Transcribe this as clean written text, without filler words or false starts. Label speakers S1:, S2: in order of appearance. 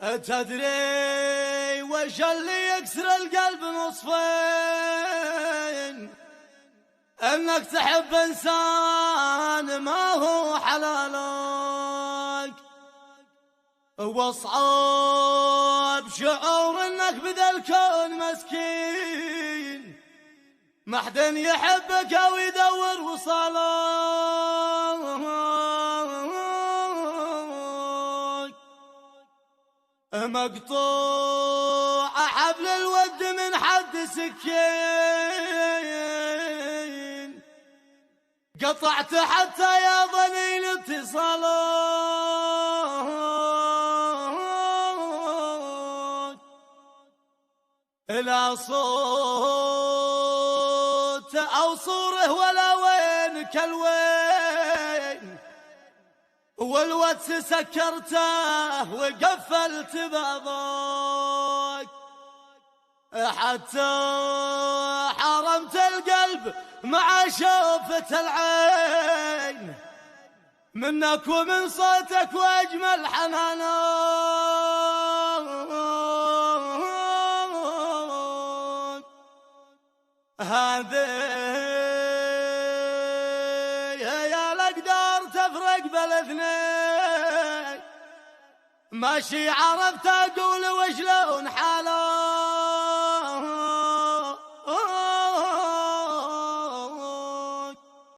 S1: تدري وش اللي يكسر القلب نصفين؟ انك تحب انسان ما هو حلالك، واصعب شعور انك بذا الكون مسكين ما حد يحبك او يدور وصالك، مقطوع حبل الود من حد سكين، قطعت حتى يا ضنين اتصالك، لا صوت او صوره ولا وينك الوين، والواتس سكرته وقفلت بابك، حتى حرمت القلب مع شوفة العين منك ومن صوتك واجمل حنانك. هذه يا الاقدار تفرق بالاثنين، ماشي عرفت اقول وشلون حالك،